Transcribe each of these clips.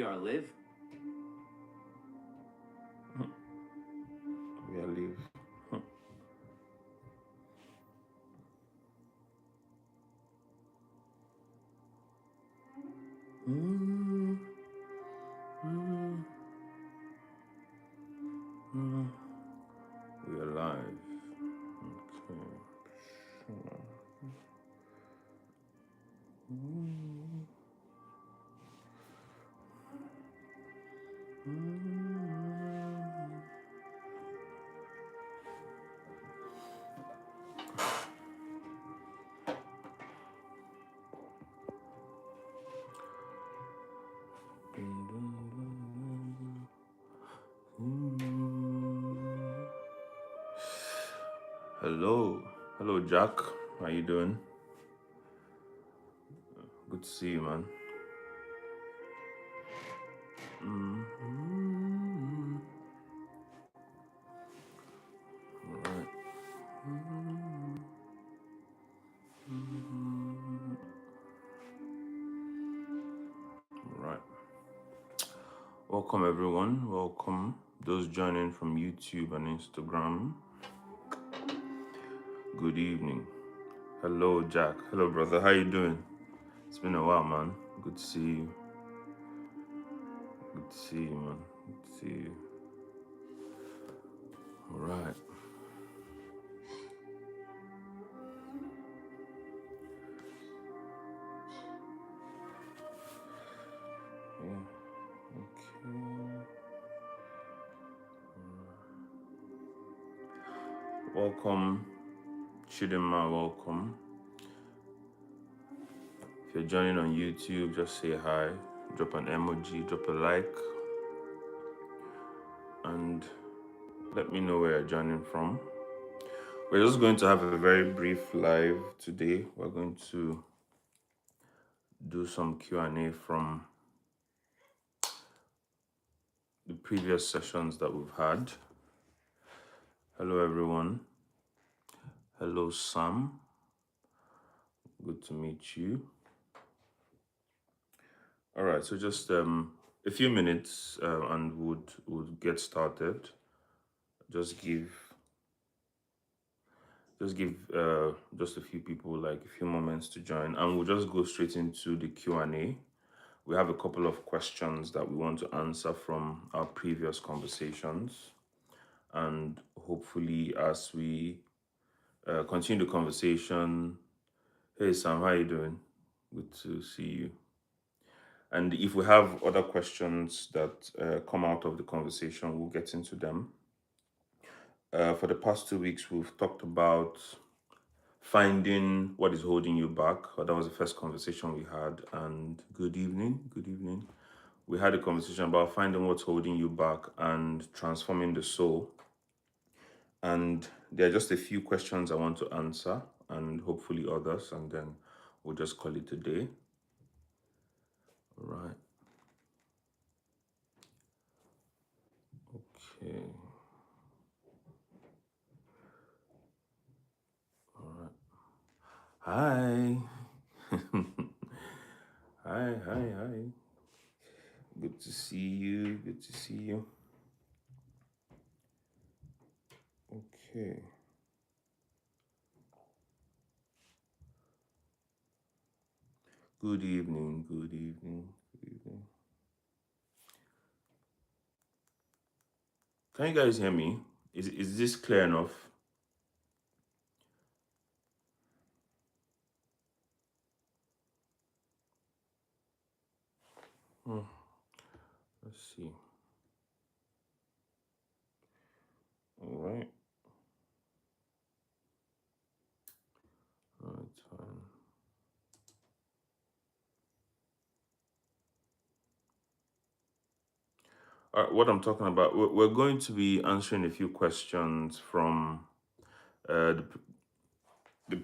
are live. We are live. We are live. Hello, Jack. How you doing? Good to see you, man. Alright. Alright. Welcome, everyone. Welcome those joining from YouTube and Instagram. Good evening. Hello, Jack. Hello, brother. How you doing? It's been a while, man. Good to see you. Good to see you, man. Good to see you. All right. Yeah. Okay. Welcome, Chidinma. Welcome. If you're joining on YouTube, just say hi. Drop an emoji. Drop a like. And let me know where you're joining from. We're just going to have a very brief live today. We're going to do some Q&A from the previous sessions that we've had. Hello, everyone. Hello, Sam. Good to meet you. All right, so just a few minutes and would get started. Just give just a few people like a few moments to join, and we'll just go straight into the Q&A. We have a couple of questions that we want to answer from our previous conversations, and hopefully as we continue the conversation. Hey Sam, how you doing? Good to see you. And if we have other questions that come out of the conversation, we'll get into them. For the past 2 weeks, we've talked about finding what is holding you back. That was the first conversation we had. And good evening. We had a conversation about finding what's holding you back and transforming the soul. And there are just a few questions I want to answer, and hopefully others, and then we'll just call it a day. All right. Okay. All right. Hi. Hi. Good to see you. Okay. Good evening. Can you guys hear me? Is this clear enough? Let's see. All right. Oh, it's fine. All right, what I'm talking about, we're going to be answering a few questions from the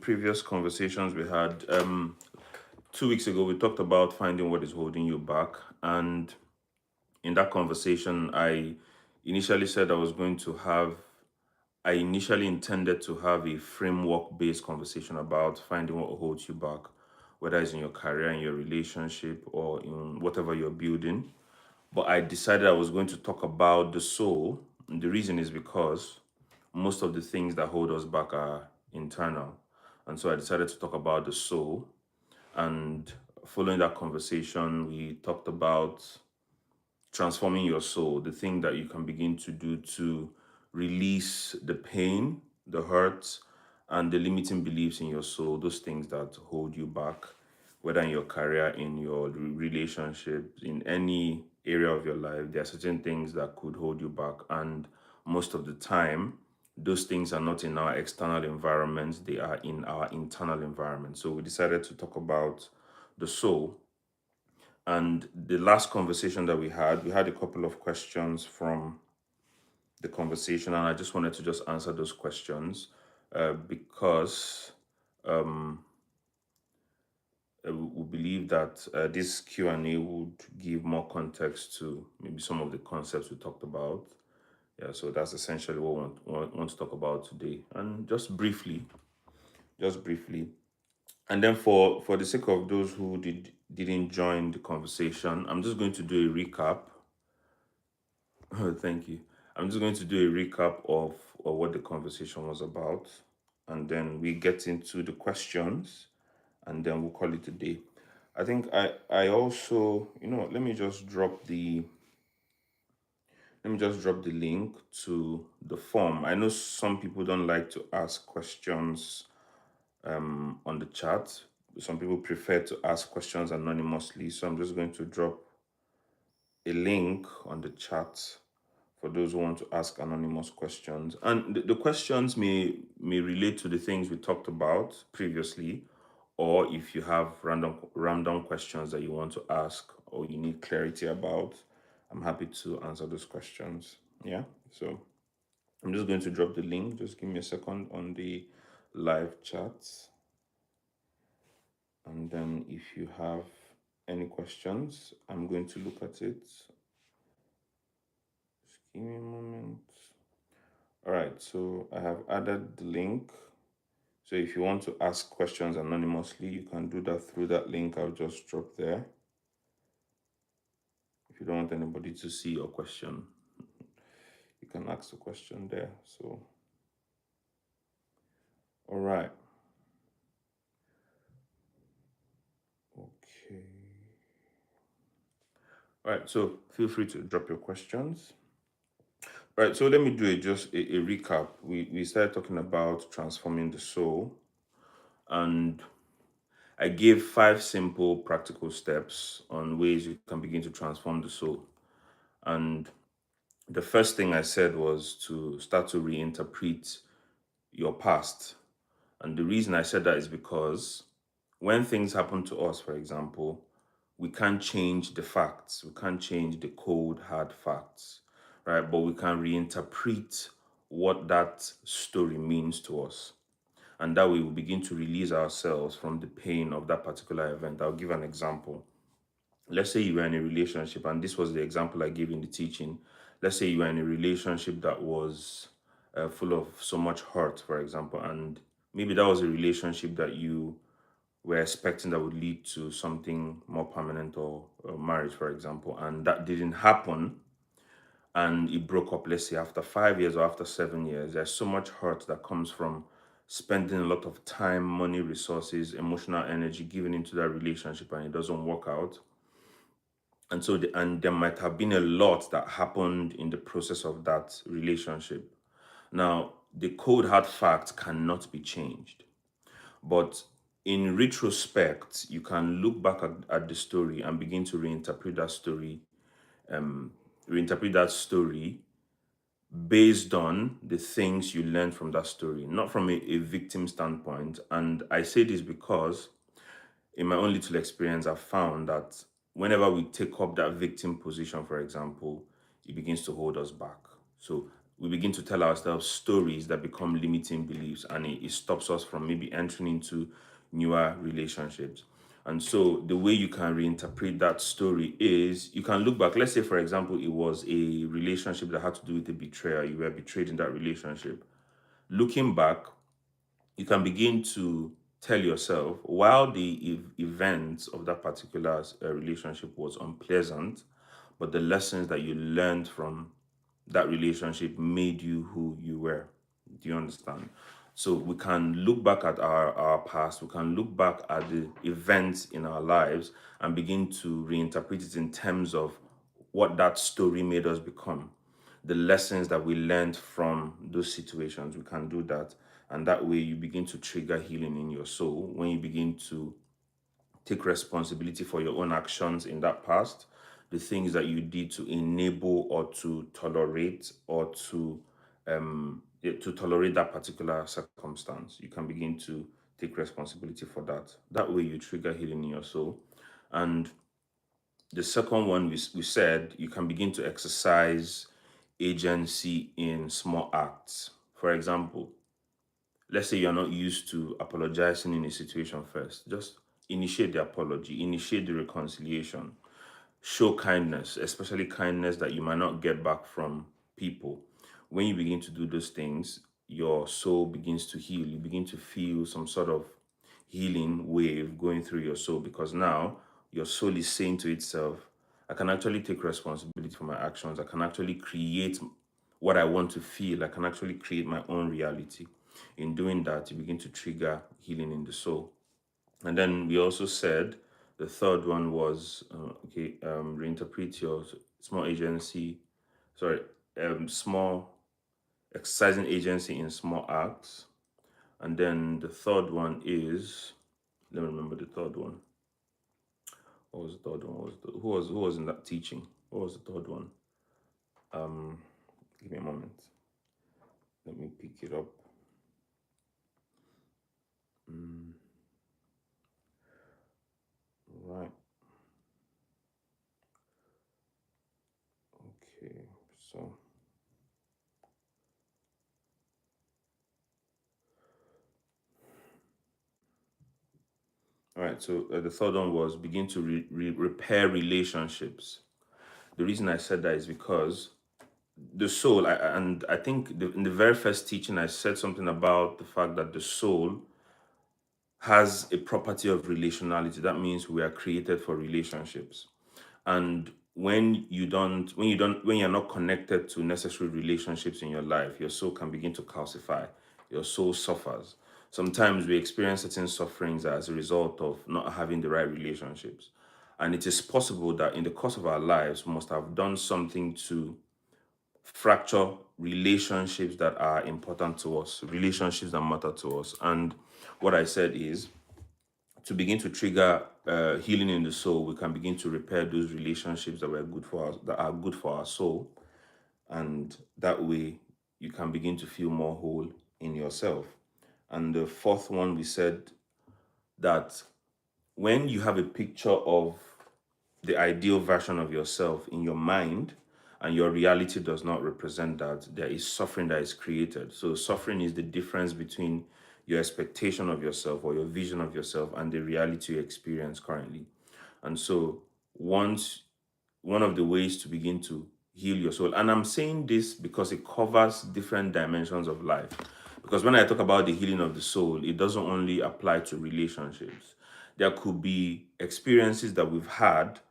previous conversations we had. 2 weeks ago, we talked about finding what is holding you back. And in that conversation, I initially said I initially intended to have a framework-based conversation about finding what holds you back, whether it's in your career, in your relationship, or in whatever you're building. but I decided I was going to talk about the soul. And the reason is because most of the things that hold us back are internal. And so I decided to talk about the soul. And following that conversation, we talked about transforming your soul, the thing that you can begin to do to release the pain, the hurt, and the limiting beliefs in your soul, those things that hold you back, whether in your career, in your relationships, in any area of your life. There are certain things that could hold you back. And most of the time, those things are not in our external environments, they are in our internal environment. So we decided to talk about the soul. And the last conversation that we had a couple of questions from the conversation, and I just wanted to just answer those questions because we believe that this Q&A would give more context to maybe some of the concepts we talked about. Yeah, so that's essentially what we want to talk about today. And just briefly, and then for the sake of those who didn't join the conversation, I'm just going to do a recap. Thank you. I'm just going to do a recap of what the conversation was about, and then we get into the questions, and then we'll call it a day. I think I also, let me just drop the link to the form. I know some people don't like to ask questions on the chat. Some people prefer to ask questions anonymously, so I'm just going to drop a link on the chat for those who want to ask anonymous questions. And the questions may relate to the things we talked about previously, or if you have random questions that you want to ask or you need clarity about, I'm happy to answer those questions. Yeah. So I'm just going to drop the link. Just give me a second on the live chat. And then if you have any questions, I'm going to look at it. Just give me a moment. All right, so I have added the link. So if you want to ask questions anonymously, you can do that through that link I'll just drop there. If you don't want anybody to see your question, you can ask the question there. So, all right. Okay. All right, so feel free to drop your questions. All right, so let me do just a recap. We started talking about transforming the soul, and I gave 5 simple practical steps on ways you can begin to transform the soul. And the first thing I said was to start to reinterpret your past. And the reason I said that is because when things happen to us, for example, we can't change the facts, we can't change the cold, hard facts, right? But we can reinterpret what that story means to us. And that way we begin to release ourselves from the pain of that particular event. I'll give an example. Let's say you were in a relationship, and this was the example I gave in the teaching. Let's say you were in a relationship that was full of so much hurt, for example, and maybe that was a relationship that you were expecting that would lead to something more permanent or marriage, for example, and that didn't happen, and it broke up, let's say, after 5 years or after 7 years. There's so much hurt that comes from spending a lot of time, money, resources, emotional energy given into that relationship, and it doesn't work out. And so, and there might have been a lot that happened in the process of that relationship. Now, the cold hard fact cannot be changed. But in retrospect, you can look back at the story and begin to reinterpret that story based on the things you learned from that story, not from a victim standpoint. And I say this because in my own little experience, I've found that whenever we take up that victim position, for example, it begins to hold us back. So we begin to tell ourselves stories that become limiting beliefs, and it stops us from maybe entering into newer relationships. And so the way you can reinterpret that story is you can look back. Let's say, for example, it was a relationship that had to do with a betrayal. You were betrayed in that relationship. Looking back, you can begin to tell yourself, while the events of that particular relationship was unpleasant, but the lessons that you learned from that relationship made you who you were. Do you understand? So we can look back at our past, we can look back at the events in our lives and begin to reinterpret it in terms of what that story made us become, the lessons that we learned from those situations. We can do that. And that way you begin to trigger healing in your soul when you begin to take responsibility for your own actions in that past, the things that you did to enable or to tolerate or to tolerate that particular circumstance. You can begin to take responsibility for that. That way you trigger healing in your soul. And the second one, we said you can begin to exercise agency in small acts. For example, let's say you're not used to apologizing in a situation first. Just initiate the apology, initiate the reconciliation, show kindness, especially kindness that you might not get back from people. When you begin to do those things, your soul begins to heal. You begin to feel some sort of healing wave going through your soul, because now your soul is saying to itself, I can actually take responsibility for my actions. I can actually create what I want to feel. I can actually create my own reality. In doing that, you begin to trigger healing in the soul. And then we also said the third one was reinterpret your small agency, sorry, small exercising agency in small acts. And then the third one is, let me remember the third one. What was the third one? Who was in that teaching? What was the third one? Give me a moment. Let me pick it up. Right. Okay. So. All right. So the third one was begin to repair relationships. The reason I said that is because the soul, and I think in the very first teaching, I said something about the fact that the soul has a property of relationality. That means we are created for relationships. And when you're not connected to necessary relationships in your life, your soul can begin to calcify. Your soul suffers. Sometimes we experience certain sufferings as a result of not having the right relationships. And it is possible that in the course of our lives, we must have done something to fracture relationships that are important to us, relationships that matter to us. And what I said is, to begin to trigger healing in the soul, we can begin to repair those relationships that were good for us, that are good for our soul, and that way you can begin to feel more whole in yourself. And the fourth one, we said that when you have a picture of the ideal version of yourself in your mind and your reality does not represent that, there is suffering that is created. So suffering is the difference between your expectation of yourself or your vision of yourself and the reality you experience currently. And so once one of the ways to begin to heal your soul, and I'm saying this because it covers different dimensions of life, because when I talk about the healing of the soul, it doesn't only apply to relationships. There could be experiences that we've had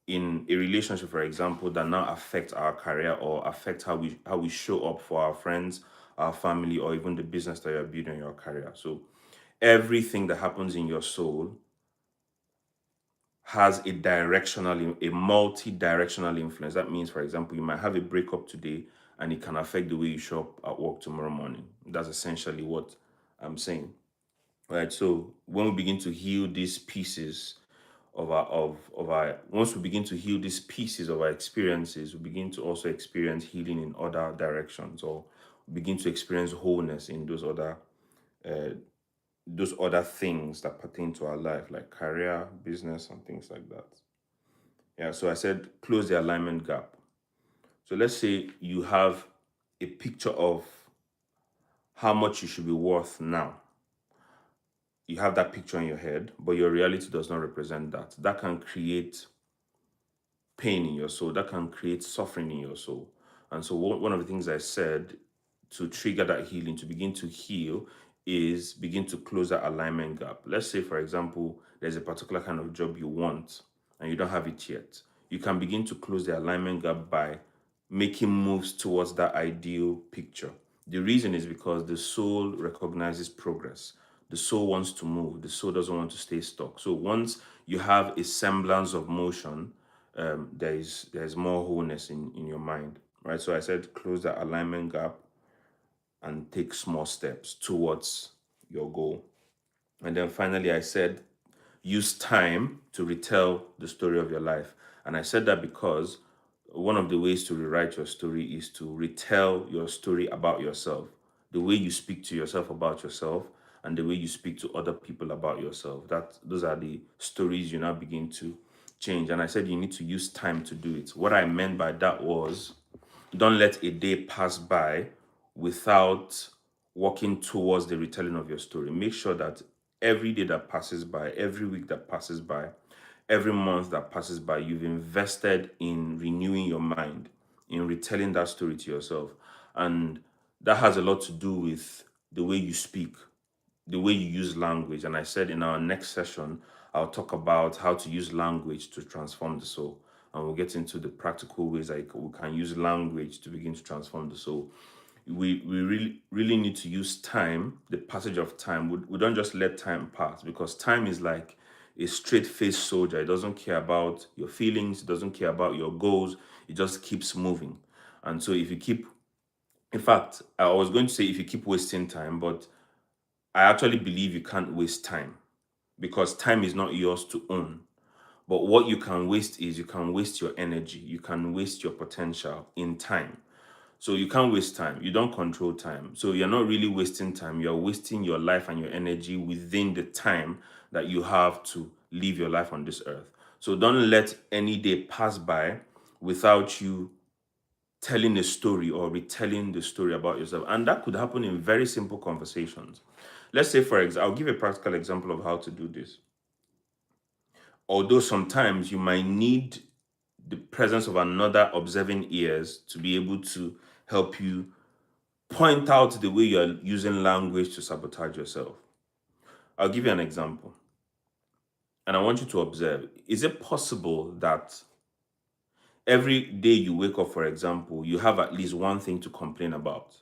in a relationship, for example, that now affect our career or affect how we show up for our friends, our family, or even the business that you're building in your career. So everything that happens in your soul has a multi-directional influence. That means, for example, you might have a breakup today and it can affect the way you show up at work tomorrow morning. That's essentially what I'm saying. Right. So when we begin to heal these pieces of our once we begin to heal these pieces of our experiences, we begin to also experience healing in other directions, or begin to experience wholeness in uh, those other things that pertain to our life, like career, business, and things like that. Yeah, so I said close the alignment gap. So let's say you have a picture of how much you should be worth now. You have that picture in your head, but your reality does not represent that. That can create pain in your soul, that can create suffering in your soul. And so, one of the things I said to trigger that healing, to begin to heal, is begin to close that alignment gap. Let's say, for example, there's a particular kind of job you want and you don't have it yet. you can begin to close the alignment gap by making moves towards that ideal picture. The reason is because the soul recognizes progress. The soul wants to move. The soul doesn't want to stay stuck. So once you have a semblance of motion, there's more wholeness in your mind, right? So I said close that alignment gap and take small steps towards your goal. And then finally, I said use time to retell the story of your life. And I said that because one of the ways to rewrite your story is to retell your story about yourself, the way you speak to yourself about yourself, and the way you speak to other people about yourself. Those are the stories you now begin to change. And I said you need to use time to do it. What I meant by that was don't let a day pass by without working towards the retelling of your story. Make sure that every day that passes by, every week that passes by, every month that passes by, you've invested in renewing your mind, in retelling that story to yourself. And that has a lot to do with the way you speak, the way you use language. And I said in our next session, I'll talk about how to use language to transform the soul. And we'll get into the practical ways like we can use language to begin to transform the soul. We really need to use time, the passage of time. We don't just let time pass, because time is like a straight-faced soldier. It doesn't care about your feelings, it doesn't care about your goals, it just keeps moving. And so if you keep, in fact, I was going to say if you keep wasting time, but I actually believe you can't waste time, because time is not yours to own. But what you can waste is you can waste your energy, you can waste your potential in time. So you can't waste time. You don't control time. So you're not really wasting time. You're wasting your life and your energy within the time that you have to live your life on this earth. So don't let any day pass by without you telling a story or retelling the story about yourself. And that could happen in very simple conversations. Let's say, for example, I'll give a practical example of how to do this. Although sometimes you might need the presence of another observing ears to be able to help you point out the way you're using language to sabotage yourself. I'll give you an example. And I want you to observe, is it possible that every day you wake up, for example, you have at least one thing to complain about?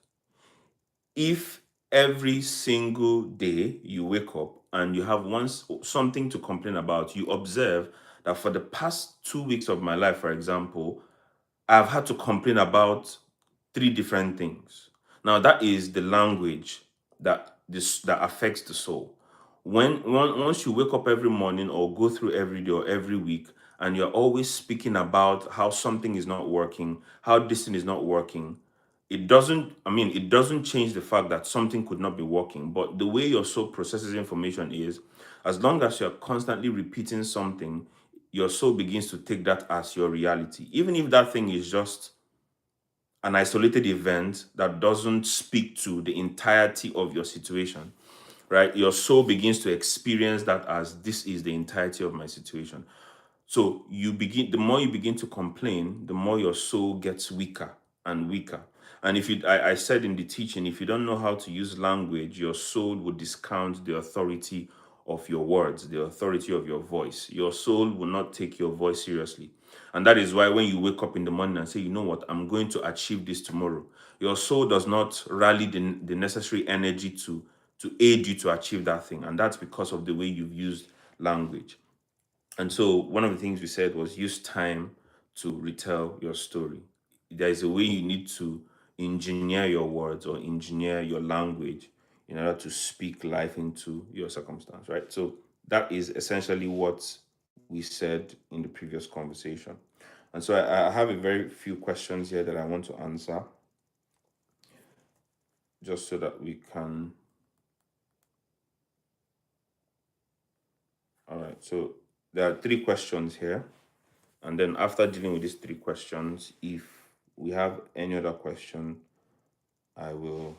If every single day you wake up and you have something to complain about, you observe that for the past 2 weeks of my life, for example, I've had to complain about three different things. Now that is the language that affects the soul. Once you wake up every morning or go through every day or every week, and you're always speaking about how something is not working, how this thing is not working, it doesn't change the fact that something could not be working. But the way your soul processes information is, as long as you're constantly repeating something, your soul begins to take that as your reality, even if that thing is just an isolated event that doesn't speak to the entirety of your situation, right? Your soul begins to experience that as this is the entirety of my situation. So the more you begin to complain, the more your soul gets weaker and weaker. And I said in the teaching, if you don't know how to use language, your soul will discount the authority of your words, the authority of your voice. Your soul will not take your voice seriously. And that is why when you wake up in the morning and say, you know what, I'm going to achieve this tomorrow, your soul does not rally the necessary energy to aid you to achieve that thing. And that's because of the way you've used language. And so one of the things we said was use time to retell your story. There is a way you need to engineer your words or engineer your language in order to speak life into your circumstance, right? So that is essentially what we said in the previous conversation. And so I have a very few questions here that I want to answer, just so that we can. All right. So there are three questions here. And then after dealing with these three questions, if we have any other question, I will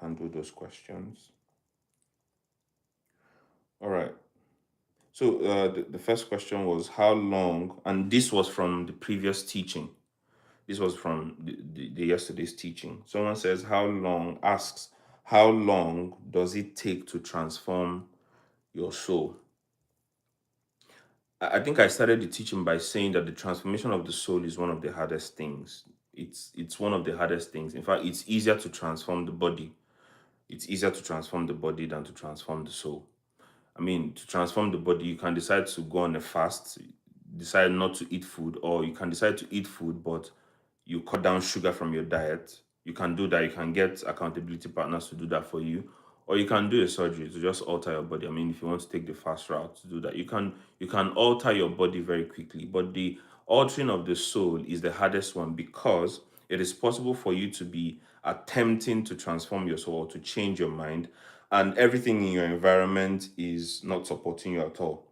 handle those questions. All right. So the first question was how long, and this was from the previous teaching. This was from the yesterday's teaching. Someone asks, how long does it take to transform your soul? I think I started the teaching by saying that the transformation of the soul is one of the hardest things. It's one of the hardest things. In fact, it's easier to transform the body. It's easier to transform the body than to transform the soul. I mean, to transform the body, you can decide to go on a fast, decide not to eat food, or you can decide to eat food, but you cut down sugar from your diet. You can do that. You can get accountability partners to do that for you, or you can do a surgery to just alter your body. I mean, if you want to take the fast route to do that, you can alter your body very quickly. But the altering of the soul is the hardest one because it is possible for you to be attempting to transform your soul or to change your mind, and everything in your environment is not supporting you at all.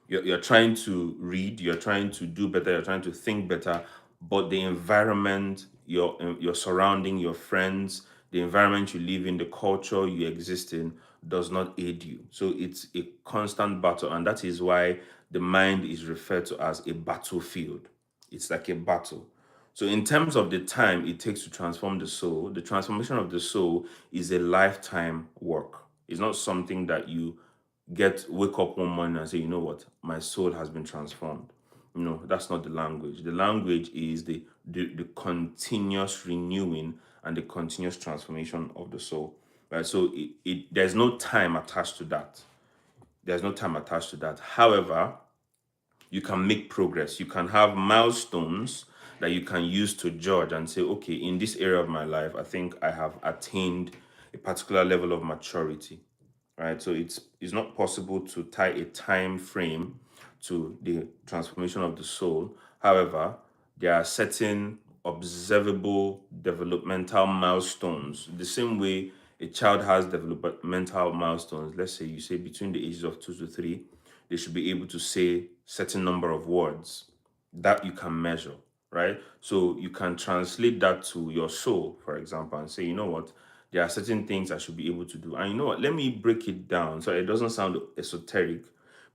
You're trying to read, you're trying to do better, you're trying to think better, but the environment, your surrounding, your friends, the environment you live in, the culture you exist in does not aid you. So it's a constant battle, and that is why the mind is referred to as a battlefield. It's like a battle. So in terms of the time it takes to transform the soul, the transformation of the soul is a lifetime work. It's not something that you wake up one morning and say, you know what, my soul has been transformed. No, that's not the language. The language is the continuous renewing and the continuous transformation of the soul. Right. So there's no time attached to that. There's no time attached to that. However, you can make progress. You can have milestones that you can use to judge and say, okay, in this area of my life, I think I have attained a particular level of maturity. Right. So it's not possible to tie a time frame to the transformation of the soul. However, there are certain observable developmental milestones. The same way a child has developmental milestones, let's say you say between the ages of 2 to 3, they should be able to say certain number of words that you can measure, right? So you can translate that to your soul, for example, and say, you know what, there are certain things I should be able to do. And you know what, let me break it down so it doesn't sound esoteric,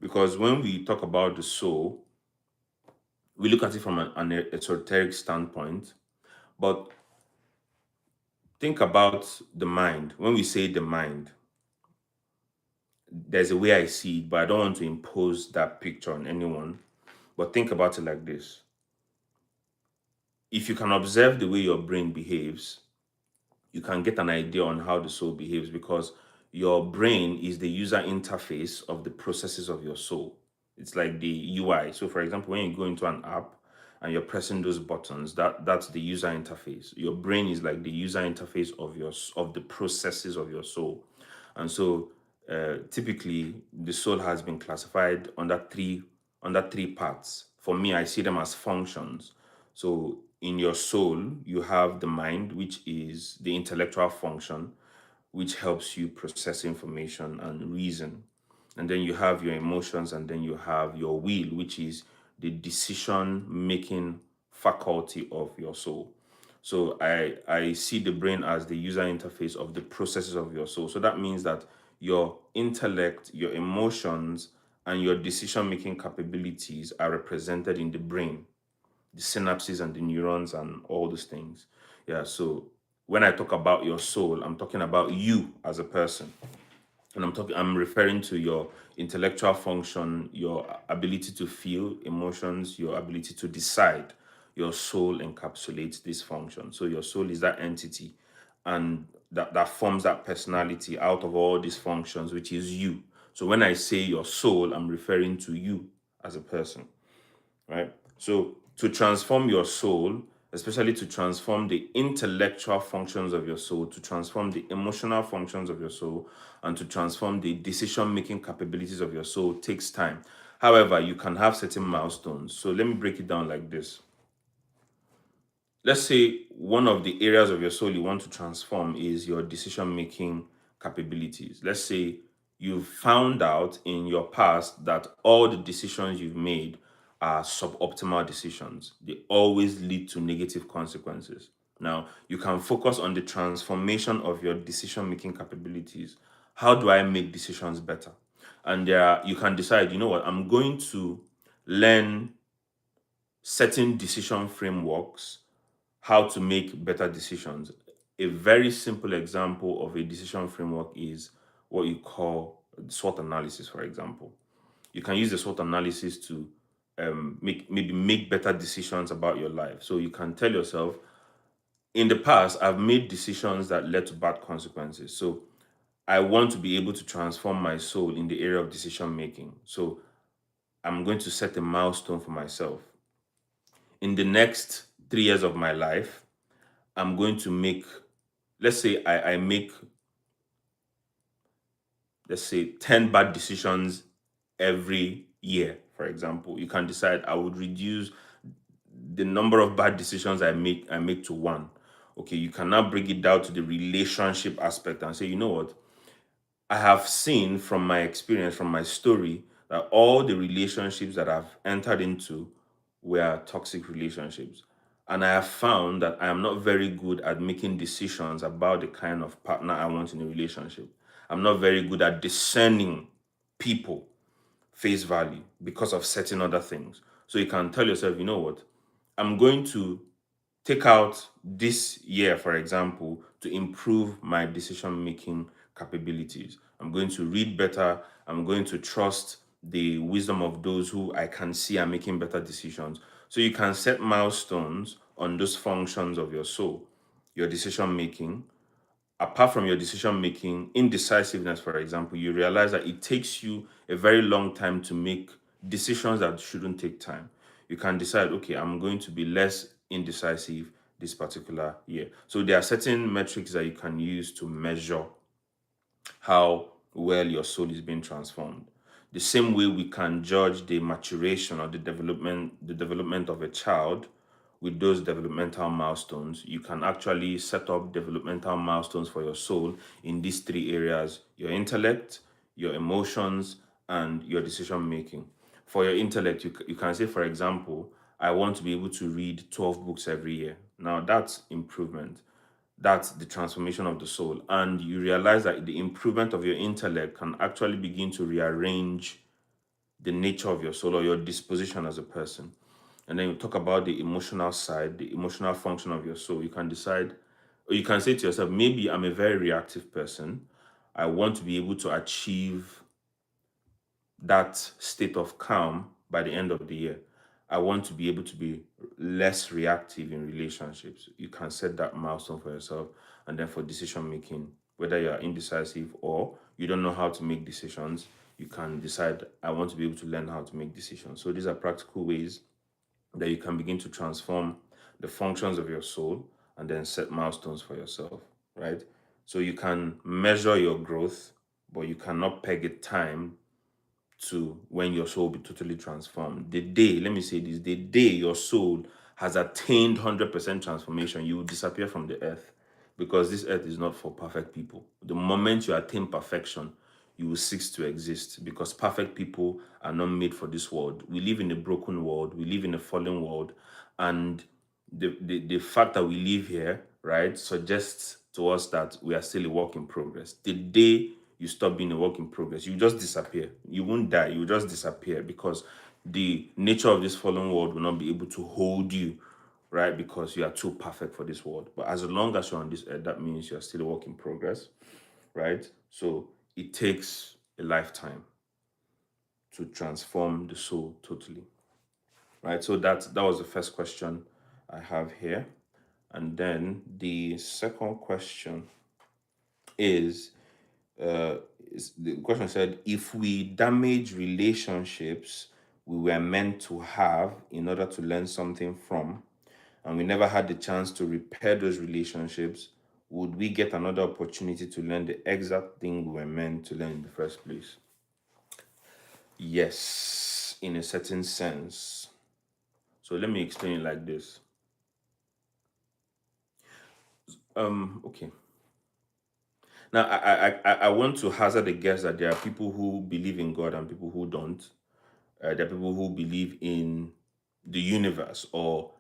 because when we talk about the soul, we look at it from an esoteric standpoint. But think about the mind. When we say the mind, there's a way I see it, but I don't want to impose that picture on anyone. But think about it like this: if you can observe the way your brain behaves, you can get an idea on how the soul behaves, because your brain is the user interface of the processes of your soul. It's like the UI. So, for example, when you go into an app and you're pressing those buttons, that's the user interface. Your brain is like the user interface of the processes of your soul. And so, typically, the soul has been classified under three parts. For me, I see them as functions. So in your soul, you have the mind, which is the intellectual function, which helps you process information and reason. And then you have your emotions, and then you have your will, which is the decision making faculty of your soul. So I see the brain as the user interface of the processes of your soul. So that means that your intellect, your emotions, and your decision making capabilities are represented in the brain, the synapses and the neurons and all those things. Yeah, so when I talk about your soul, I'm talking about you as a person. And I'm referring to your intellectual function, your ability to feel emotions, your ability to decide. Your soul encapsulates this function. So your soul is that entity, and that forms that personality out of all these functions, which is you. So when I say your soul, I'm referring to you as a person, right? So to transform your soul, especially to transform the intellectual functions of your soul, to transform the emotional functions of your soul, and to transform the decision-making capabilities of your soul takes time. However, you can have certain milestones. So let me break it down like this. Let's say one of the areas of your soul you want to transform is your decision-making capabilities. Let's say you've found out in your past that all the decisions you've made are suboptimal decisions. They always lead to negative consequences. Now, you can focus on the transformation of your decision-making capabilities. How do I make decisions better? And you can decide, you know what, I'm going to learn certain decision frameworks, how to make better decisions. A very simple example of a decision framework is what you call SWOT analysis, for example. You can use the SWOT analysis to make better decisions about your life. So you can tell yourself, in the past, I've made decisions that led to bad consequences. So I want to be able to transform my soul in the area of decision making. So I'm going to set a milestone for myself. In the next 3 years of my life, I'm going to make, let's say I make, let's say 10 bad decisions every year, for example. You can decide I would reduce the number of bad decisions I make to one. Okay, you can now bring it down to the relationship aspect and say, you know what? I have seen from my experience, from my story, that all the relationships that I've entered into were toxic relationships. And I have found that I am not very good at making decisions about the kind of partner I want in a relationship. I'm not very good at discerning people face value because of certain other things. So you can tell yourself, you know what? I'm going to take out this year, for example, to improve my decision making capabilities. I'm going to read better. I'm going to trust the wisdom of those who I can see are making better decisions. So you can set milestones on those functions of your soul, your decision making. Apart from your decision making, indecisiveness, for example, you realize that it takes you a very long time to make decisions that shouldn't take time. You can decide, okay, I'm going to be less indecisive this particular year. So there are certain metrics that you can use to measure how well your soul is being transformed. The same way we can judge the maturation or the development of a child with those developmental milestones, you can actually set up developmental milestones for your soul in these three areas: your intellect, your emotions, and your decision making. For your intellect, you can say, for example, I want to be able to read 12 books every year. Now, that's improvement. That's the transformation of the soul. And you realize that the improvement of your intellect can actually begin to rearrange the nature of your soul or your disposition as a person. And then you talk about the emotional side, the emotional function of your soul. You can decide, or you can say to yourself, maybe I'm a very reactive person. I want to be able to achieve that state of calm by the end of the year. I want to be able to be less reactive in relationships. You can set that milestone for yourself. And then for decision making, whether you are indecisive or you don't know how to make decisions, you can decide, I want to be able to learn how to make decisions. So these are practical ways that you can begin to transform the functions of your soul and then set milestones for yourself, right? So you can measure your growth, but you cannot peg a time to when your soul will be totally transformed. The day, let me say this, the day your soul has attained 100% transformation, you will disappear from the earth, because this earth is not for perfect people. The moment you attain perfection, you will cease to exist, because perfect people are not made for this world. We live in a broken world, we live in a fallen world, and the fact that we live here, right, suggests to us that we are still a work in progress. The day you stop being a work in progress, you just disappear. You won't die, you just disappear, because the nature of this fallen world will not be able to hold you, right? Because you are too perfect for this world. But as long as you're on this earth, that means you're still a work in progress, right? So it takes a lifetime to transform the soul totally, right? So that was the first question I have here. And then the second question is, the question said, if we damage relationships we were meant to have in order to learn something from, and we never had the chance to repair those relationships, would we get another opportunity to learn the exact thing we were meant to learn in the first place? Yes, in a certain sense. So let me explain it like this. Okay. Now, I want to hazard a guess that there are people who believe in God and people who don't. There are people who believe in the universe or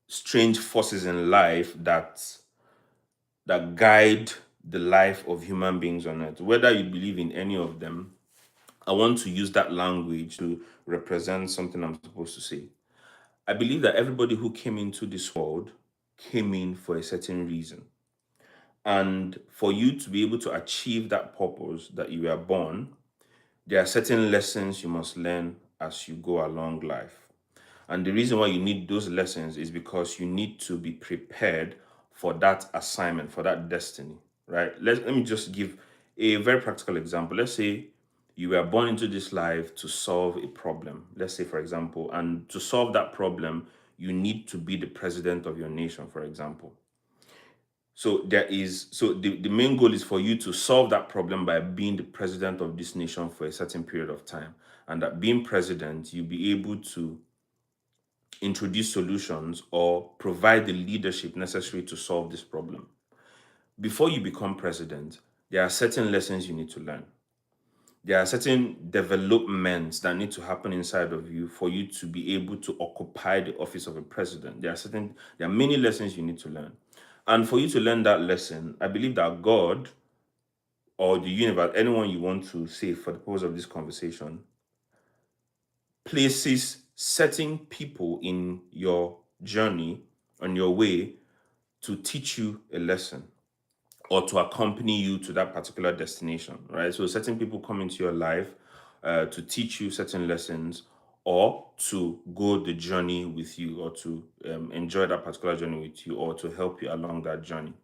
strange forces in life that guide the life of human beings on earth. Whether you believe in any of them, I want to use that language to represent something I'm supposed to say. I believe that everybody who came into this world came in for a certain reason. And for you to be able to achieve that purpose that you were born, There are certain lessons you must learn as you go along life. And the reason why you need those lessons is because you need to be prepared for that assignment, for that destiny, right? Let me just give a very practical example. Let's say you were born into this life to solve a problem. Let's say, for example, and to solve that problem, you need to be the president of your nation, for example. So the main goal is for you to solve that problem by being the president of this nation for a certain period of time. And that being president, you'll be able to introduce solutions or provide the leadership necessary to solve this problem. Before you become president, there are certain lessons you need to learn. There are certain developments that need to happen inside of you for you to be able to occupy the office of a president. There are many lessons you need to learn. And for you to learn that lesson, I believe that God or the universe, anyone you want to say for the purpose of this conversation, places certain people in your journey, on your way, to teach you a lesson or to accompany you to that particular destination, right? So certain people come into your life to teach you certain lessons or to go the journey with you or to enjoy that particular journey with you or to help you along that journey.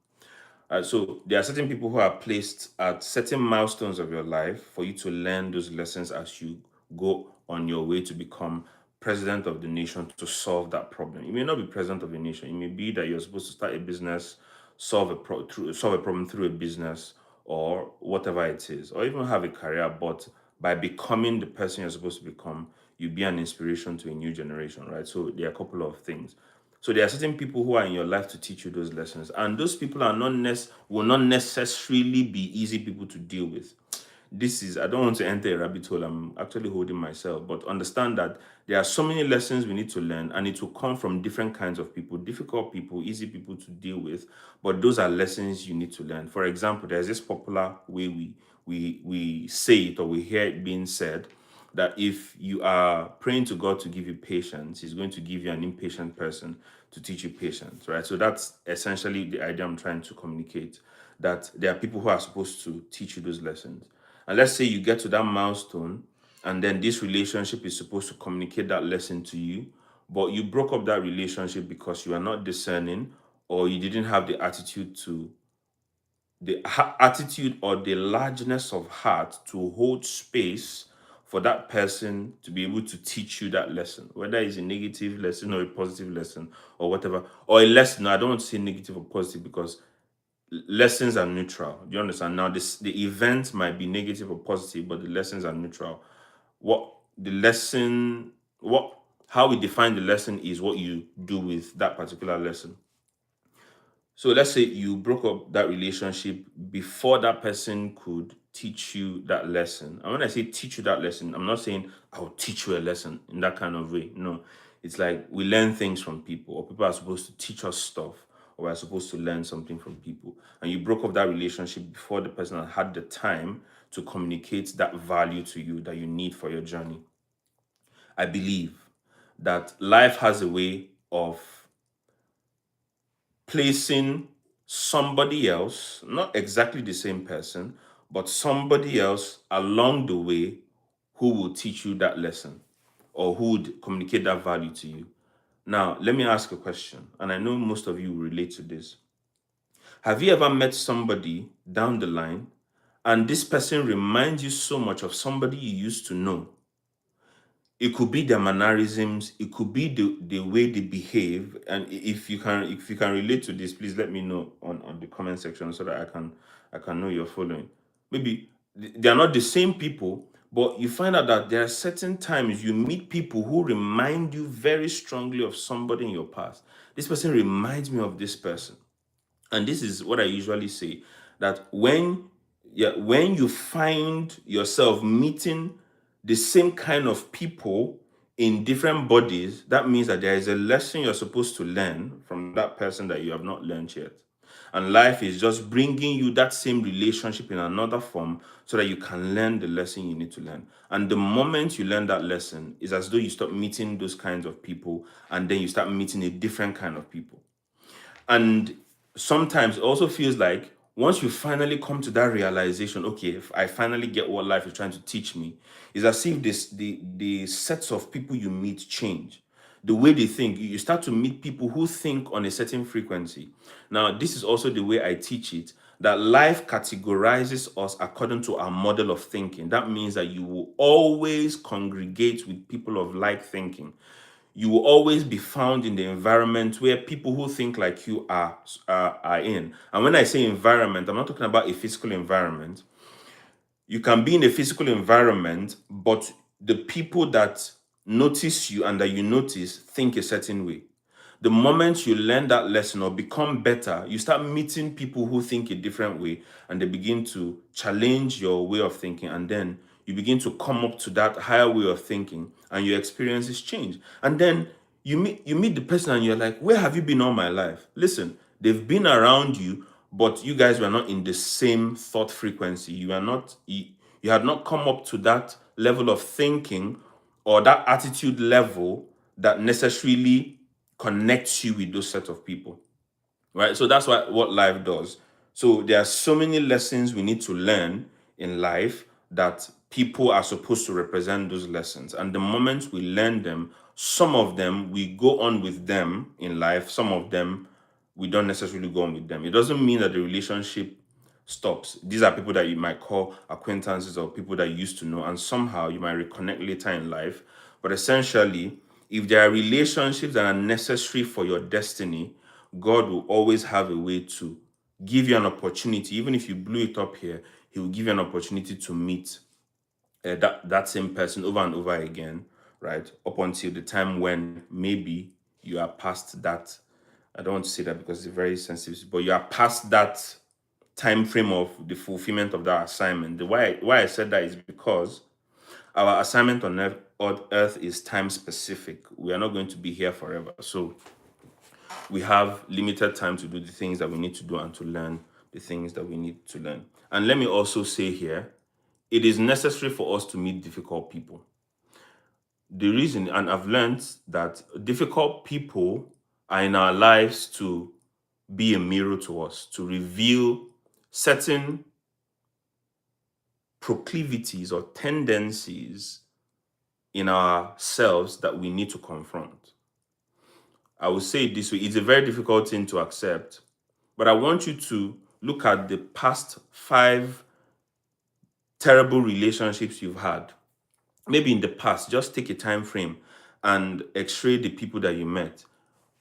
So there are certain people who are placed at certain milestones of your life for you to learn those lessons as you go on your way to become president of the nation to solve that problem. You may not be president of the nation. It may be that you're supposed to start a business, solve a problem through a business or whatever it is, or even have a career. But by becoming the person you're supposed to become, you be an inspiration to a new generation, right? So there are a couple of things. So there are certain people who are in your life to teach you those lessons, and those people will not necessarily be easy people to deal with. I don't want to enter a rabbit hole. I'm actually holding myself, but understand that there are so many lessons we need to learn, and it will come from different kinds of people, difficult people, easy people to deal with. But those are lessons you need to learn. For example, there's this popular way we say it or we hear it being said that if you are praying to God to give you patience, He's going to give you an impatient person to teach you patience, right? So that's essentially the idea I'm trying to communicate, that there are people who are supposed to teach you those lessons. And let's say you get to that milestone, and then this relationship is supposed to communicate that lesson to you, but you broke up that relationship because you are not discerning or you didn't have the attitude or the largeness of heart to hold space for that person to be able to teach you that lesson, whether it's a negative lesson or a positive lesson or whatever, or a lesson. I don't want to say negative or positive because lessons are neutral. Do you understand? Now, the event might be negative or positive, but the lessons are neutral. What the lesson, what how we define the lesson is what you do with that particular lesson. So let's say you broke up that relationship before that person could teach you that lesson. And when I say teach you that lesson, I'm not saying I'll teach you a lesson in that kind of way. No, it's like we learn things from people, or people are supposed to teach us stuff, or we're supposed to learn something from people. And you broke up that relationship before the person had the time to communicate that value to you that you need for your journey. I believe that life has a way of placing somebody else, not exactly the same person, but somebody else along the way who will teach you that lesson or who would communicate that value to you. Now, let me ask a question, and I know most of you will relate to this. Have you ever met somebody down the line and this person reminds you so much of somebody you used to know? It could be their mannerisms, it could be the way they behave. And if you can relate to this, please let me know on the comment section so that I can know you're following. Maybe they are not the same people, but you find out that there are certain times you meet people who remind you very strongly of somebody in your past. This person reminds me of this person. And this is what I usually say, that when you find yourself meeting the same kind of people in different bodies, that means that there is a lesson you're supposed to learn from that person that you have not learned yet. And life is just bringing you that same relationship in another form so that you can learn the lesson you need to learn. And the moment you learn that lesson, is as though you stop meeting those kinds of people and then you start meeting a different kind of people. And sometimes it also feels like once you finally come to that realization, okay, if I finally get what life is trying to teach me, it's as if the sets of people you meet change. The way they think, you start to meet people who think on a certain frequency. Now, this is also the way I teach it, that life categorizes us according to our model of thinking. That means that you will always congregate with people of like thinking. You will always be found in the environment where people who think like you are in. And when I say environment, I'm not talking about a physical environment. You can be in a physical environment, but the people that notice you and that you notice think a certain way. The moment you learn that lesson or become better, you start meeting people who think a different way, and they begin to challenge your way of thinking, and then you begin to come up to that higher way of thinking, and your experiences change. And then you meet the person and you're like, where have you been all my life? Listen, they've been around you, but you guys were not in the same thought frequency. You had not come up to that level of thinking or that attitude level that necessarily connects you with those set of people, right? So that's what life does. So there are so many lessons we need to learn in life that people are supposed to represent those lessons. And the moment we learn them, some of them we go on with them in life, some of them we don't necessarily go on with them. It doesn't mean that the relationship stops. These are people that you might call acquaintances or people that you used to know, and somehow you might reconnect later in life. But essentially, if there are relationships that are necessary for your destiny, God will always have a way to give you an opportunity. Even if you blew it up here, He will give you an opportunity to meet that same person over and over again, right? Up until the time when maybe you are past that. I don't want to say that because it's very sensitive, but you are past that time frame of the fulfillment of that assignment. The why I said that is because our assignment on earth is time specific. We are not going to be here forever. So we have limited time to do the things that we need to do and to learn the things that we need to learn. And let me also say here, it is necessary for us to meet difficult people. The reason, and I've learned that difficult people are in our lives to be a mirror to us, to reveal certain proclivities or tendencies in ourselves that we need to confront. I will say it this way, it's a very difficult thing to accept, but I want you to look at the past 5 terrible relationships you've had. Maybe in the past, just take a time frame and x-ray the people that you met.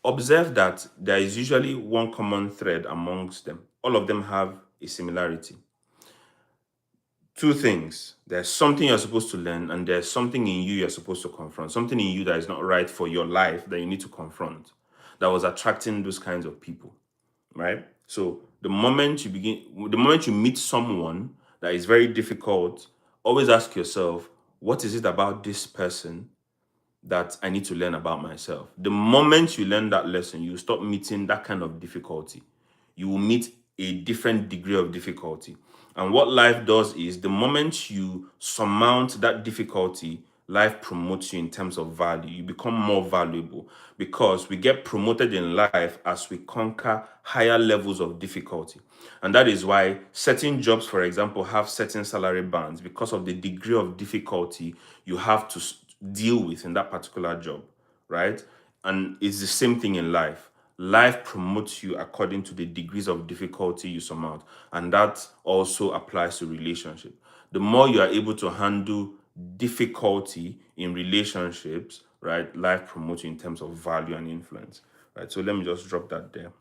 Observe that there is usually one common thread amongst them. All of them have a similarity. 2 things. There's something you're supposed to learn, and there's something in you you're supposed to confront. Something in you that is not right for your life that you need to confront, that was attracting those kinds of people, right? So the moment you meet someone that is very difficult, always ask yourself, what is it about this person that I need to learn about myself? The moment you learn that lesson, you stop meeting that kind of difficulty. You will meet a different degree of difficulty. And what life does is the moment you surmount that difficulty, life promotes you in terms of value. You become more valuable because we get promoted in life as we conquer higher levels of difficulty. And that is why certain jobs, for example, have certain salary bands because of the degree of difficulty you have to deal with in that particular job, right? And it's the same thing in life. Life promotes you according to the degrees of difficulty you surmount. And that also applies to relationship. The more you are able to handle difficulty in relationships, right, life promotes you in terms of value and influence, right? So let me just drop that there.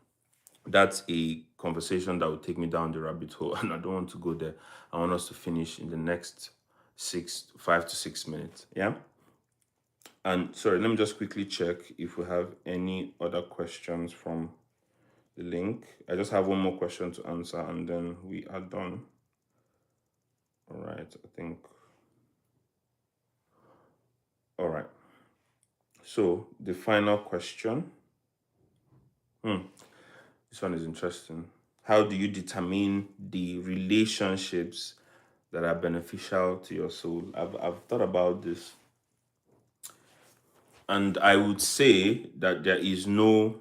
That's a conversation that will take me down the rabbit hole, and I don't want to go there. I want us to finish in the next 5 to 6 minutes. Yeah. And sorry, let me just quickly check if we have any other questions from the link. I just have one more question to answer and then we are done. All right, I think. All right. So the final question. This one is interesting. How do you determine the relationships that are beneficial to your soul? I've thought about this. And I would say that there is no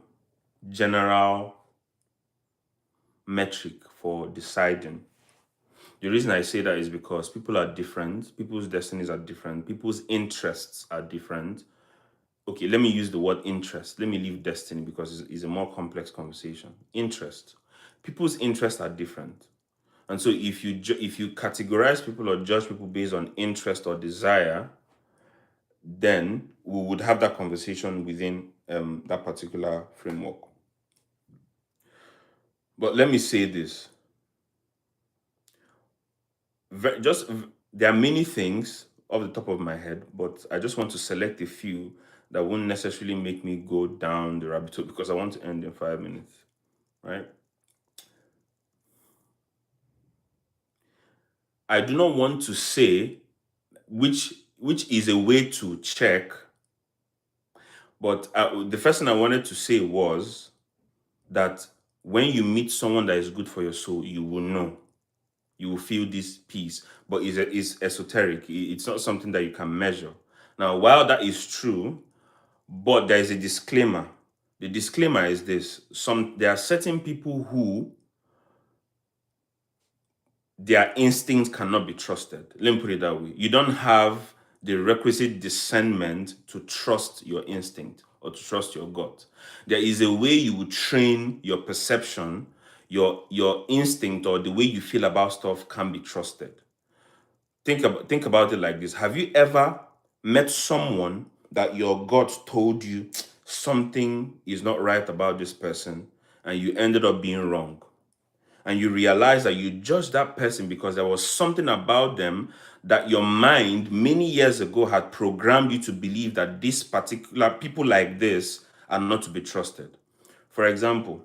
general metric for deciding. The reason I say that is because people are different, people's destinies are different, people's interests are different. Okay, let me use the word interest. Let me leave destiny because it's a more complex conversation. Interest. People's interests are different. And so if you categorize people or judge people based on interest or desire, then we would have that conversation within that particular framework. But let me say this. There are many things off the top of my head, but I just want to select a few that won't necessarily make me go down the rabbit hole because I want to end in 5 minutes, right? I do not want to say which is a way to check, but the first thing I wanted to say was that when you meet someone that is good for your soul, you will know. You will feel this peace, but it's esoteric. It's not something that you can measure. Now, while that is true, but there is a disclaimer. The disclaimer is this: there are certain people who their instincts cannot be trusted. Let me put it that way. You don't have the requisite discernment to trust your instinct or to trust your gut. There is a way you would train your perception, your instinct, or the way you feel about stuff can be trusted. Think about it like this. Have you ever met someone that your gut told you something is not right about this person and you ended up being wrong? And you realize that you judged that person because there was something about them that your mind many years ago had programmed you to believe that this particular people like this are not to be trusted. For example,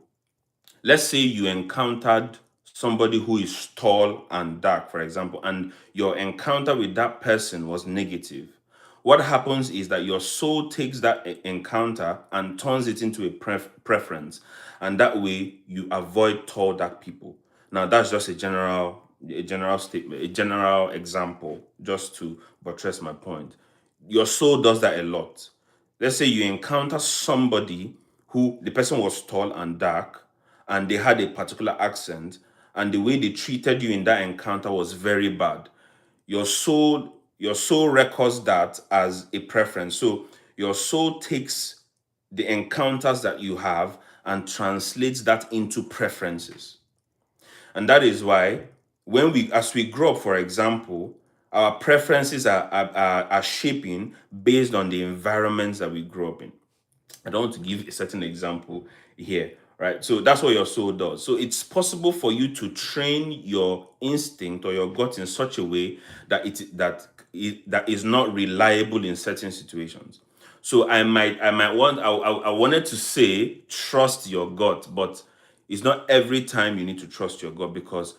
let's say you encountered somebody who is tall and dark, for example, and your encounter with that person was negative. What happens is that your soul takes that encounter and turns it into a preference, and that way you avoid tall, dark people. Now, that's just a general statement, a general example, just to buttress my point. Your soul does that a lot. Let's say you encounter somebody who the person was tall and dark, and they had a particular accent, and the way they treated you in that encounter was very bad. Your soul records that as a preference. So your soul takes the encounters that you have and translates that into preferences. And that is why as we grow up, for example, our preferences are shaping based on the environments that we grow up in. I don't want to give a certain example here, right? So that's what your soul does. So it's possible for you to train your instinct or your gut in such a way that that is not reliable in certain situations. So I wanted to say trust your gut, but it's not every time you need to trust your gut, because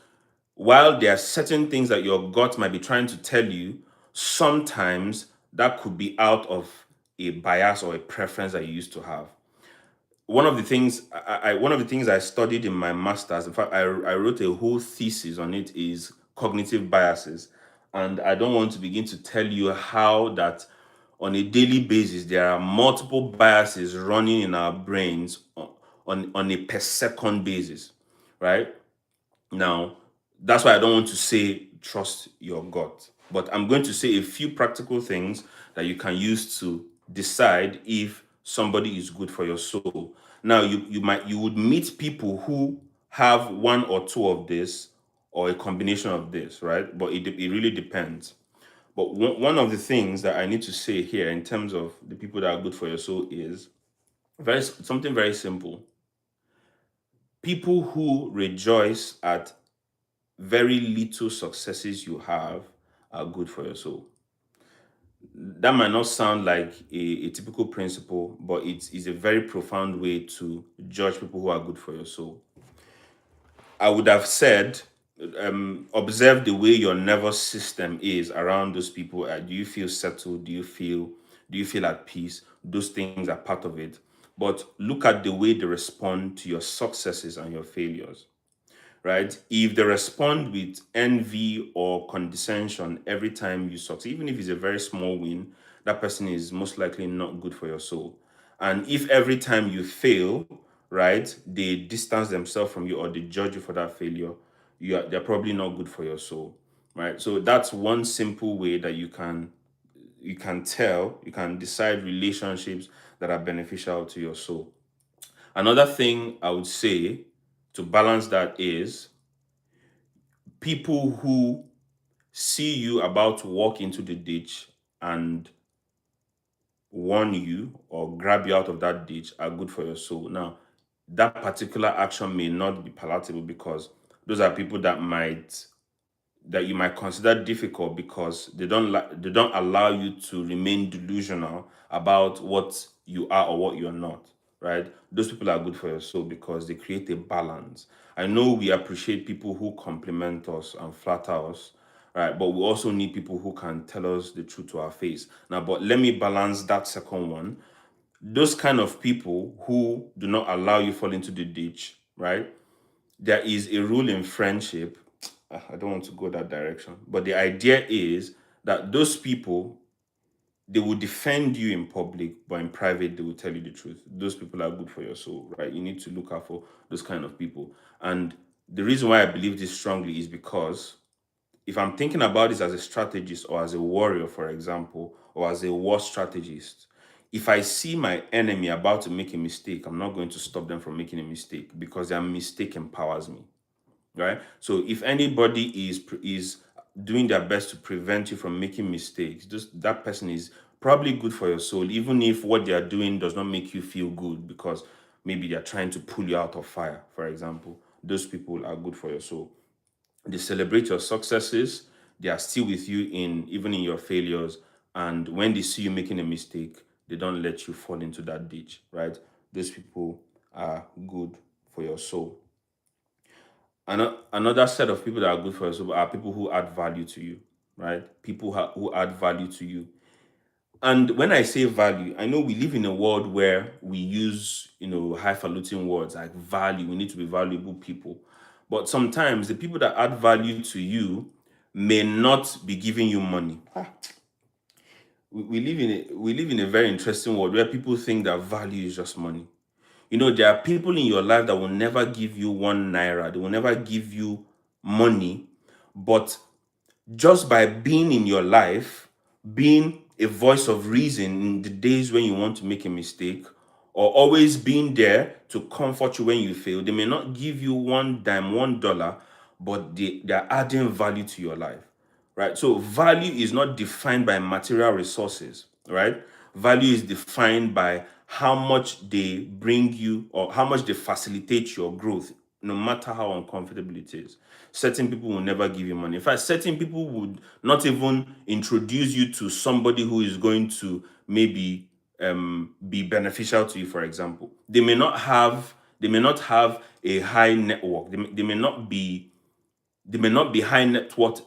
while there are certain things that your gut might be trying to tell you, sometimes that could be out of a bias or a preference that you used to have. One of the things I studied in my master's, in fact, I wrote a whole thesis on it, is cognitive biases. And I don't want to begin to tell you how that on a daily basis there are multiple biases running in our brains on a per second basis, right? Now, that's why I don't want to say trust your gut, but I'm going to say a few practical things that you can use to decide if somebody is good for your soul. Now, you would meet people who have one or two of this or a combination of this, right? But it really depends. But one of the things that I need to say here in terms of the people that are good for your soul is something very simple. People who rejoice at very little successes you have are good for your soul. That might not sound like a typical principle, but it's a very profound way to judge people who are good for your soul. I would have said, observe the way your nervous system is around those people. Do you feel settled? Do you feel at peace? Those things are part of it. But look at the way they respond to your successes and your failures, right? If they respond with envy or condescension every time you succeed, even if it's a very small win, that person is most likely not good for your soul. And if every time you fail, right, they distance themselves from you or they judge you for that failure, they're probably not good for your soul, right? So that's one simple way that you can decide relationships that are beneficial to your soul. Another thing I would say to balance that is people who see you about to walk into the ditch and warn you or grab you out of that ditch are good for your soul. Now, that particular action may not be palatable because those are people that you might consider difficult because they don't allow you to remain delusional about what you are or what you're not, right? Those people are good for your soul because they create a balance. I know we appreciate people who compliment us and flatter us, right? But we also need people who can tell us the truth to our face. Now, but let me balance that second one. Those kind of people who do not allow you fall into the ditch, right? There is a rule in friendship. I don't want to go that direction, but the idea is that those people, they will defend you in public, but in private they will tell you the truth. Those people are good for your soul, right? You need to look out for those kind of people. And the reason why I believe this strongly is because if I'm thinking about this as a strategist or as a warrior, for example, or as a war strategist, if I see my enemy about to make a mistake, I'm not going to stop them from making a mistake because their mistake empowers me, right? So if anybody is doing their best to prevent you from making mistakes, just that person is probably good for your soul, even if what they are doing does not make you feel good because maybe they're trying to pull you out of fire, for example. Those people are good for your soul. They celebrate your successes. They are still with you in even in your failures. And when they see you making a mistake, they don't let you fall into that ditch, right? Those people are good for your soul. Another set of people that are good for your soul are people who add value to you, right? People who add value to you. And when I say value, I know we live in a world where we use, highfalutin words like value. We need to be valuable people. But sometimes the people that add value to you may not be giving you money. We live in a very interesting world where people think that value is just money. There are people in your life that will never give you 1 naira. They will never give you money, but just by being in your life, being a voice of reason in the days when you want to make a mistake, or always being there to comfort you when you fail, they may not give you 1 dime, $1, but they're adding value to your life, right? So value is not defined by material resources, right? Value is defined by how much they bring you or how much they facilitate your growth, no matter how uncomfortable it is. Certain people will never give you money. In fact, certain people would not even introduce you to somebody who is going to maybe be beneficial to you. For example, they may not have a high network. They may not be high net worth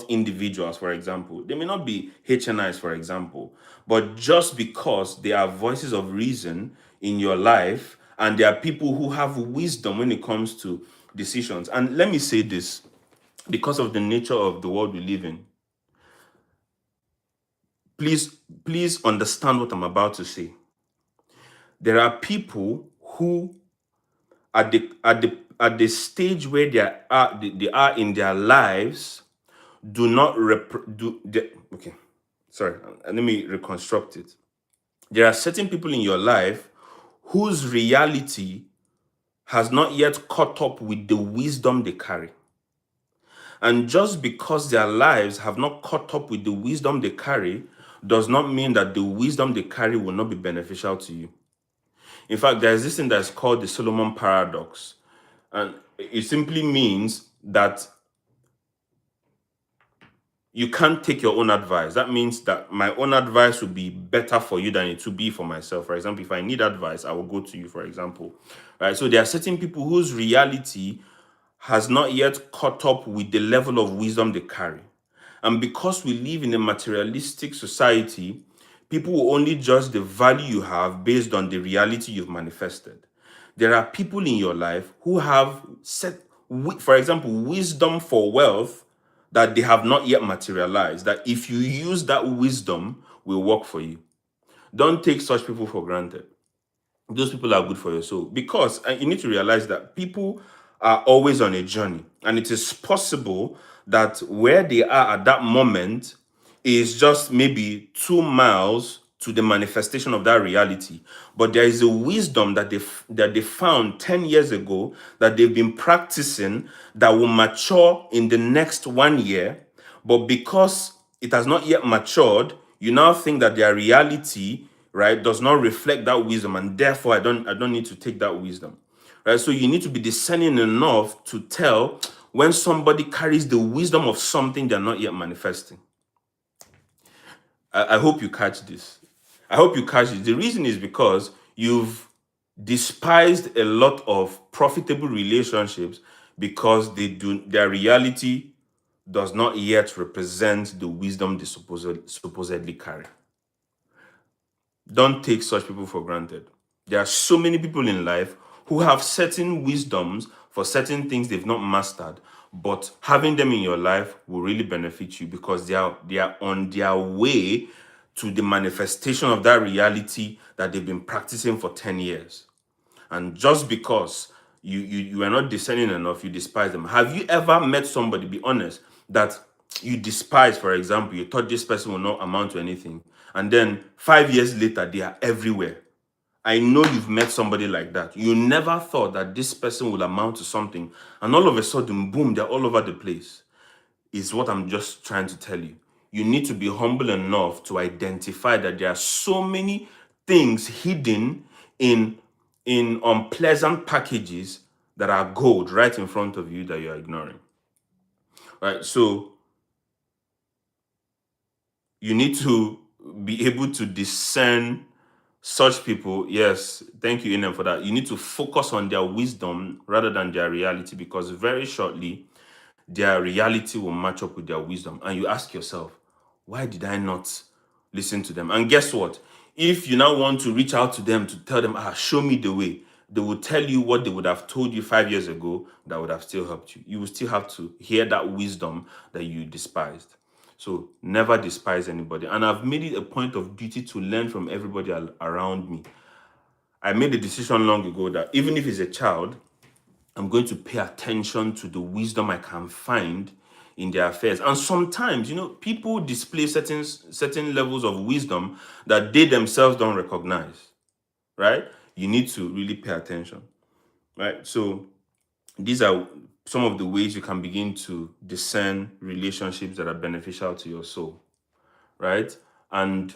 individuals, for example. They may not be HNIs, for example. But just because they are voices of reason in your life, and there are people who have wisdom when it comes to decisions. And let me say this, because of the nature of the world we live in, please understand what I'm about to say. There are people who at the stage where they are in their lives do not okay, sorry, let me reconstruct it. There are certain people in your life whose reality has not yet caught up with the wisdom they carry. And just because their lives have not caught up with the wisdom they carry does not mean that the wisdom they carry will not be beneficial to you. In fact, there's this thing that's called the Solomon paradox. And it simply means that you can't take your own advice. That means that my own advice will be better for you than it will be for myself. For example, if I need advice, I will go to you, for example. Right? So there are certain people whose reality has not yet caught up with the level of wisdom they carry. And because we live in a materialistic society, people will only judge the value you have based on the reality you've manifested. There are people in your life who have for example, wisdom for wealth that they have not yet materialized, that if you use that wisdom, will work for you. Don't take such people for granted. Those people are good for your soul because you need to realize that people are always on a journey. And it is possible that where they are at that moment is just maybe 2 miles to the manifestation of that reality. But there is a wisdom that they found 10 years ago that they've been practicing that will mature in the next 1 year. But because it has not yet matured, you now think that their reality, right, does not reflect that wisdom, and therefore I don't need to take that wisdom. Right? So you need to be discerning enough to tell when somebody carries the wisdom of something they're not yet manifesting. I hope you catch this. I hope you catch it. The reason is because you've despised a lot of profitable relationships because their reality does not yet represent the wisdom they supposedly carry. Don't take such people for granted. There are so many people in life who have certain wisdoms for certain things they've not mastered, but having them in your life will really benefit you because they are on their way to the manifestation of that reality that they've been practicing for 10 years. And just because you are not discerning enough, you despise them. Have you ever met somebody, be honest, that you despise? For example, you thought this person will not amount to anything, and then 5 years later they are everywhere? I know you've met somebody like that. You never thought that this person will amount to something, and all of a sudden, boom, they're all over the place. Is what I'm just trying to tell you. You need to be humble enough to identify that there are so many things hidden in unpleasant packages that are gold right in front of you that you're ignoring. Right? So you need to be able to discern such people. Yes, thank you, Inem, for that. You need to focus on their wisdom rather than their reality, because very shortly their reality will match up with their wisdom. And you ask yourself, why did I not listen to them? And guess what? If you now want to reach out to them to tell them, show me the way, they will tell you what they would have told you 5 years ago that would have still helped you. You will still have to hear that wisdom that you despised. So never despise anybody. And I've made it a point of duty to learn from everybody around me. I made a decision long ago that even if it's a child, I'm going to pay attention to the wisdom I can find in their affairs. And sometimes, people display certain levels of wisdom that they themselves don't recognize, right? You need to really pay attention, right? So these are some of the ways you can begin to discern relationships that are beneficial to your soul, right? And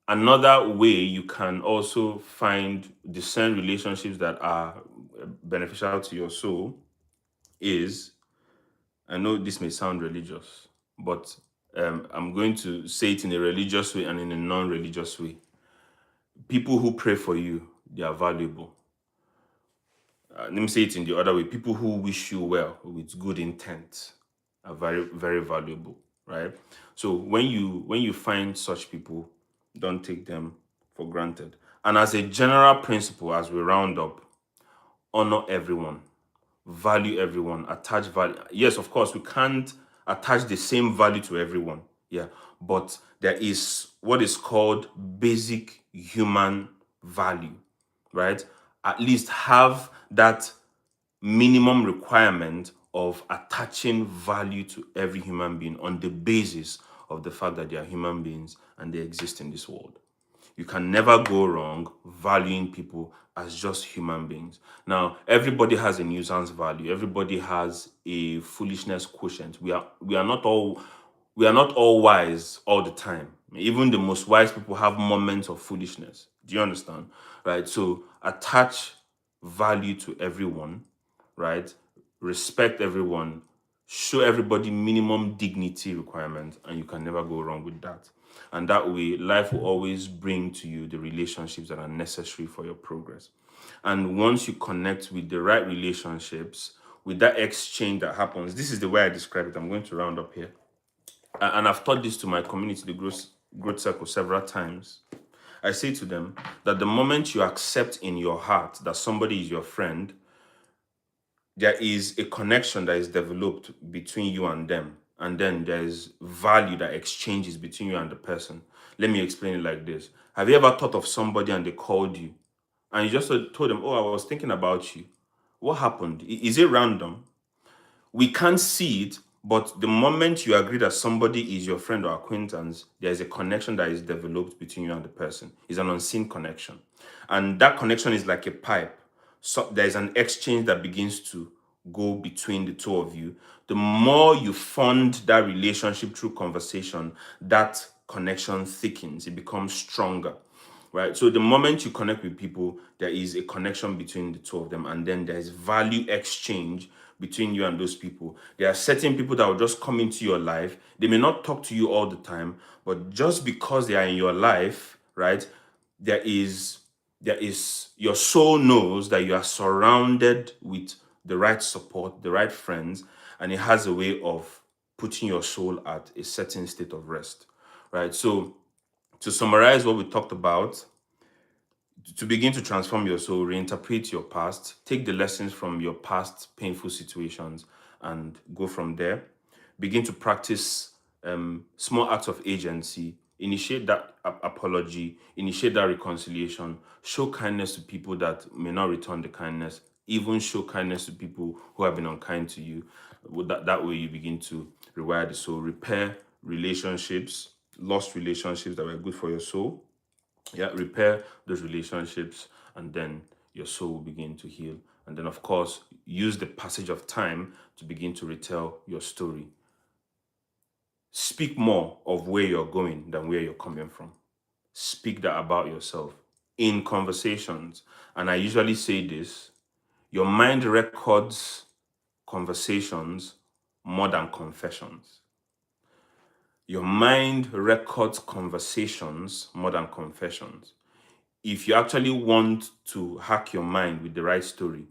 another way you can also discern relationships that are beneficial to your soul is, I know this may sound religious, but I'm going to say it in a religious way and in a non-religious way. People who pray for you, they are valuable. Let me say it in the other way. People who wish you well with good intent are very, very valuable, right? So when you find such people, don't take them for granted. And as a general principle, as we round up, honor everyone, value everyone, attach value. Yes, of course, we can't attach the same value to everyone. Yeah, but there is what is called basic human value, right? At least have that minimum requirement of attaching value to every human being on the basis of the fact that they are human beings and they exist in this world. You can never go wrong valuing people as just human beings. Now, everybody has a nuisance value. Everybody has a foolishness quotient. We are not all wise all the time. Even the most wise people have moments of foolishness. Do you understand? Right? So attach value to everyone, right? Respect everyone, show everybody minimum dignity requirements, and you can never go wrong with that. And that way, life will always bring to you the relationships that are necessary for your progress. And once you connect with the right relationships, with that exchange that happens, this is the way I describe it. I'm going to round up here. And I've taught this to my community, the growth circle, several times. I say to them that the moment you accept in your heart that somebody is your friend, there is a connection that is developed between you and them. And then there's value that exchanges between you and the person. Let me explain it like this. Have you ever thought of somebody and they called you and you just told them, oh, I was thinking about you. What happened? Is it random? We can't see it, but the moment you agree that somebody is your friend or acquaintance, there's a connection that is developed between you and the person. It's an unseen connection. And that connection is like a pipe. So there's an exchange that begins to go between the two of you. The more you fund that relationship through conversation, that connection thickens, it becomes stronger. Right. So the moment you connect with people, there is a connection between the two of them, and then there's value exchange between you and those people. There are certain people that will just come into your life. They may not talk to you all the time, but just because they are in your life, right? There is your soul knows that you are surrounded with the right support, the right friends, and it has a way of putting your soul at a certain state of rest. Right. So to summarize what we talked about, to begin to transform your soul, reinterpret your past, take the lessons from your past painful situations, and go from there. Begin to practice small acts of agency, initiate that apology, initiate that reconciliation, show kindness to people that may not return the kindness, even show kindness to people who have been unkind to you. That way, you begin to rewire the soul, repair relationships, lost relationships that were good for your soul. Yeah, repair those relationships, and then your soul will begin to heal. And then, of course, use the passage of time to begin to retell your story. Speak more of where you're going than where you're coming from. Speak that about yourself in conversations. And I usually say this: your mind records conversations more than confessions. Your mind records conversations more than confessions. If you actually want to hack your mind with the right story,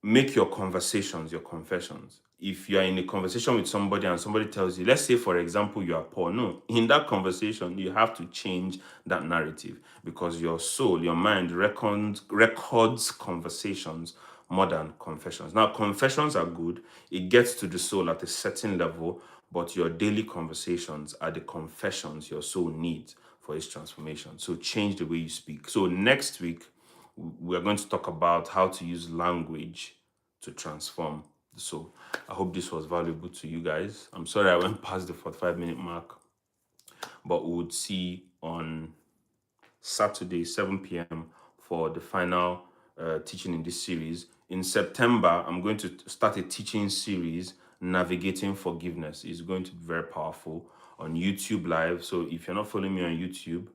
make your conversations your confessions. If you are in a conversation with somebody and somebody tells you, let's say, for example, you are poor, no, in that conversation, you have to change that narrative, because your soul, your mind records conversations more than confessions. Now, confessions are good, it gets to the soul at a certain level, but your daily conversations are the confessions your soul needs for its transformation. So change the way you speak. So next week, we are going to talk about how to use language to transform the soul. I hope this was valuable to you guys. I'm sorry I went past the 45-minute mark, but we would see on Saturday, 7 p.m. for the final teaching in this series. In September, I'm going to start a teaching series, Navigating Forgiveness. It's going to be very powerful on YouTube Live. So if you're not following me on YouTube,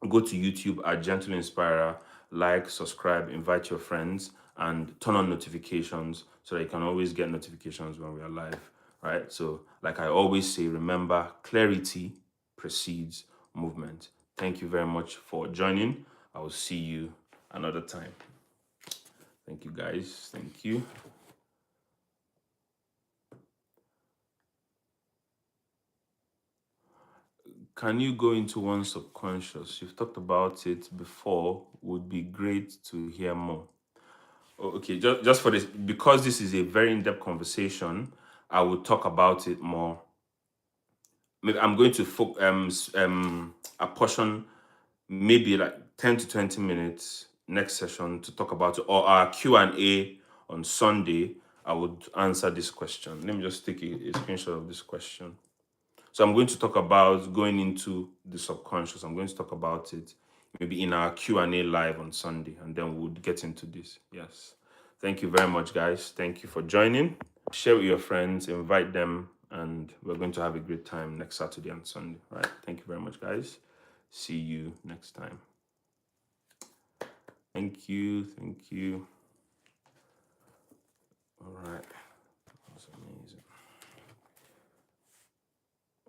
go to YouTube at Gentle Inspirer, like, subscribe, invite your friends, and turn on notifications so that you can always get notifications when we are live, right? So, like I always say, remember, clarity precedes movement. Thank you very much for joining. I will see you another time. Thank you, guys. Thank you. Can you go into one subconscious? You've talked about it before. Would be great to hear more. Okay, just for this, because this is a very in-depth conversation, I will talk about it more. Maybe I'm going to apportion maybe like 10 to 20 minutes next session to talk about it, or our Q&A on Sunday. I would answer this question. Let me just take a screenshot of this question. So I'm going to talk about going into the subconscious. I'm going to talk about it maybe in our Q&A live on Sunday, and then we'll get into this. Yes. Thank you very much, guys. Thank you for joining. Share with your friends, invite them, and we're going to have a great time next Saturday and Sunday. All right. Thank you very much, guys. See you next time. Thank you. Thank you. All right. That was amazing.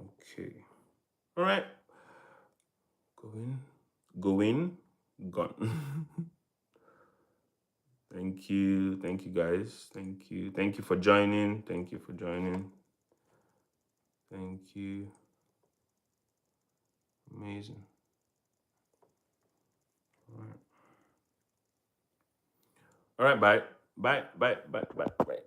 Okay. All right. Go in, gone. Thank you. Thank you, guys. Thank you. Thank you for joining. Thank you for joining. Thank you. Amazing. All right. All right. Bye. Bye. Bye. Bye. Bye. Bye.